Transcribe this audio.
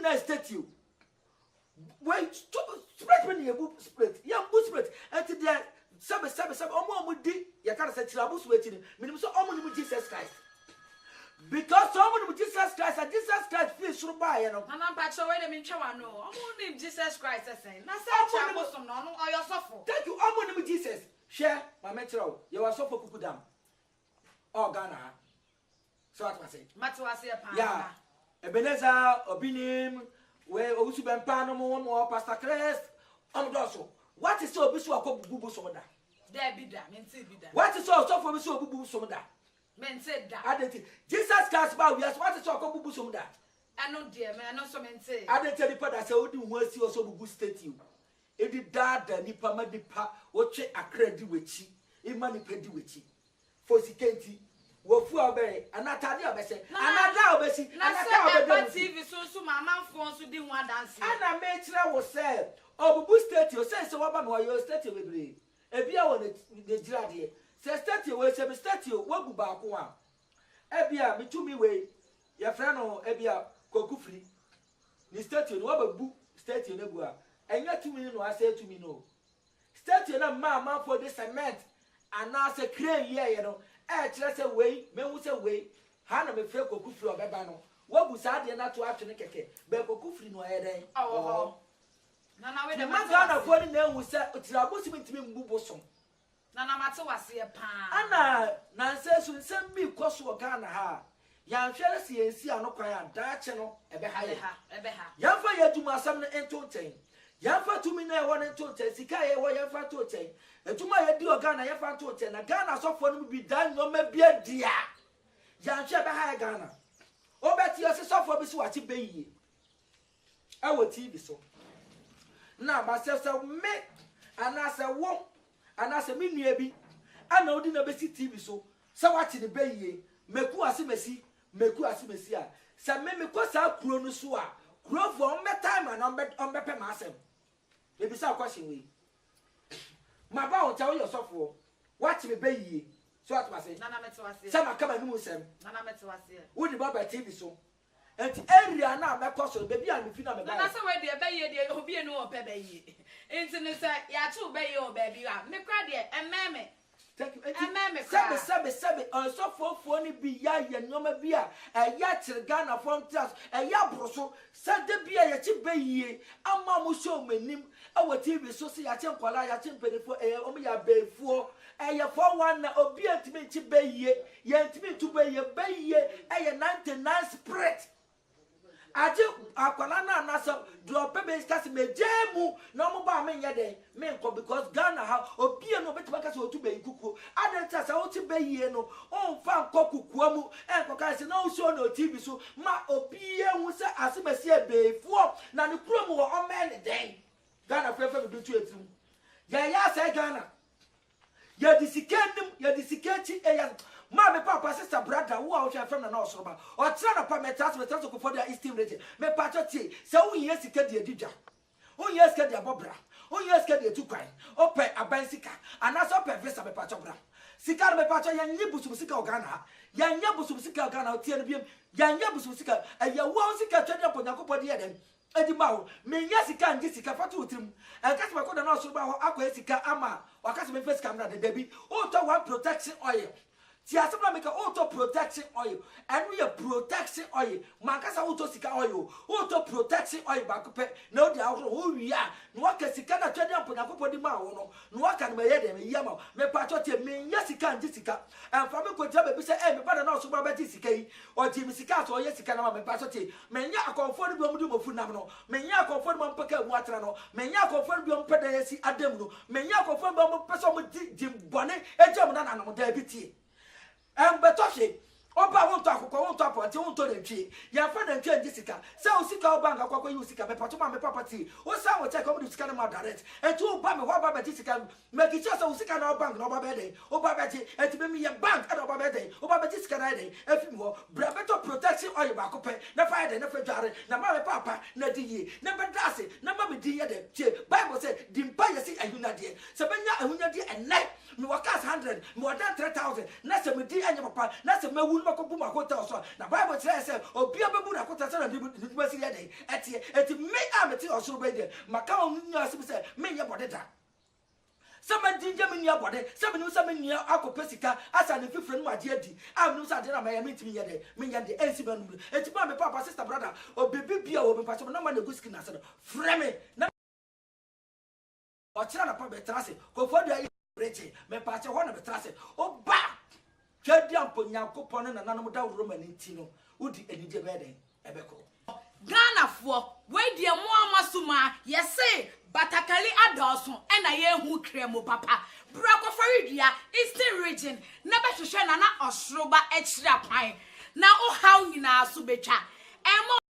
na statue. Wait, spread when you spread. Young boot spread. And to the some almost di. You can't say Chilabus waiting. Minimum so almost Jesus Christ. Because someone with Jesus Christ and Jesus Christ feels through by, you know. And I'm back so wait a minute, I know. I'm only Jesus Christ, I say. Now, say, no, or your suffer. Thank you, I'm with Jesus. Share my metro. You are so for Kukudam. Oh, Ghana. So what I say. Matuasia, yeah. Ebenezer, Obinim, where Osuben Panamo or Pastor Crest. What is so bishop of Bubu Soda? There be that, mean, see be that. What is so for Bishop Bubu Soda? Men said that. I didn't. Jesus Christ, but we are what is so called Bubu Soda. I know, dear man, I know some men say. I didn't tell you that I said, you want to see also Bubu statue. It did that, the Nipa Madipa, what check a credit with you, in money pedi with you. For Sikenti, what for a berry, and not tell you, Bessie, and I now, Bessie, and I tell TV so my man phones who didn't want dancing. And I made sure was said, oh, Bubu statue, say so about why your statue will be. If you want the Jraddy, say statue, where some statue, what Bubakuan. Ebia, me to me way, your friend or Ebia, Kokufri. The statue, what a book statue, Nebua. And yet to me, no, I say to me, no. Statue, no, man for this cement, and now say, crane, yeah, you know, just away, men will say, way, Hannah me feel Kokufri or Babano. What was I not to act in a keke? Bekokufri no head. Oh, Nana, with the the man gone of one name was said, it's a Muslim to me, Bubosom. Nana Matuasi a pan. Anna, Nancy, send me cost to a Ghana ha. Yan Chelsea and see a no cry and that channel, a behind her. Yafa ya to my son and totain. Yafa to me now one and totain, Sikaya, why Yafa totain. And to my do a Ghana, Yafa totain, a Ghana so for be done, no may be a dear. Yan Shabba Ghana. Oh, Betty, your sister for me, what you be. I will TV so. Now, myself, so make and I say, won't. And I say, me nearby, I know the basic TV so. So what in the bay, Meku asimesi, Say, me cause our chronosua, grow for me time and on better myself. Maybe some question we. My bow tell yourself for what me bay ye. So what must say, Nana Matuasi. some are coming to them. Nana Matuasi. Would the Baba TV so? And area now, my cost, baby, I'm the final. That's the way they obey you, they obey no baby. Internet, ya too, baby, or baby, me cry there, and mammy. Thank you. And mammy, Sabe, so for funny be ya, no beer, a yacht, Ghana from class, a yabroso, said the beer, ya chip bay ye, and mamma show me nim, our TV, so see, I think, while I think, for a omia bay for. And your 4-1 obedient to me to bay ye, yet me to bay ye, and your 99 spread. I do Aqualana Nasa drop baby cast me jemu no more by me yade menko because Ghana ha obia no better because to be kuku. I don't tell how to be ye no on fan koku kuamu and kokasi no show no TV so ma obia who say as me see be for na the promo on man day. Ghana prefer do to it. Ya say Ghana. Ya disikendum ya disiketi Mammy, papa, sister, brother, who are from the North Soba, or Trana Pametas, with us for their esteemed region. Me patati, so we yes, get the Dija. Oh, yes, get the Bobra. Oh, yes, get the Tukai. Open a bicycle, and that's up a vesta me patobra. Sika me pato, yan yabusika Ghana, yan yabusika Ghana, TNB, yan yabusika, and your one sika turn up on Yakopo the Eden. Edimao, me yasika and Jessica Fatutim, and Casper could not also about Aquasica Ama, or Casper first camera the Debbie, auto one protection oil. See, I make an auto protection oil, and we are protection oil. Mancasa auto sika oil, auto protection oil back up. No, the out who we are. No, can see can turn up on a couple of miles. No, I can wear them. Yama, me patrot, me, Jessica and Jessica. And from a good job, we say, eh, but not so about Jessica or Jimmy Sicas or Jessica, my patrot. Men ya comfortable do funamino. Men ya comfortable pocket waterano. Men ya comfortable pedesi ademno. Men ya comfortable person with Jim Bonnet, and German and diabetes. And Betoshi, Oba won't talk, until won't tell them tree. Your friend and Jessica, so Sika Bank, Aqua, you Sika, Patoma, property, or some will take over to Scanama direct, and two Bama, what Jessica, make it just so Sika no bank, no Babede, Obabeti, and to be a bank at Obabede, Obabatisca, and more, Brabeto protection or your back, no Friday, no Fajare, no Mama Papa, no D, never does it, no Mamma dear, Bible said, Dimpaya, and Unadia, Sabina, and Unadia, and night. No, 100, more than 3,000. That's a me, and your papa, that's a me, ba ko bu makota so na Bible say obi abebu na kota say na nipa si dey eti me ameti osoro be dey maka on nya say me ye bodeda sama dinja me nia bode sama ni sama nia akopesika asa ne fifre no ade adi am no sa de na me ntimi ye de me nya de ensi ba no eti ba me papa sister brother obebi bia o me pa so na ma na go skin na say frame na o tira na pa be trase ko fo do breche me pa che ho na be trase o ba twadi ampo nyankopon na nanom da woro mani nti no udi enije be den ebeko Ghana for we de mo amasuma yese batakali adoso ena ye hu kremo papa brako faridua Eastern region na be hwehwe na osroba ekira kwan na o haw nyina so betwa emo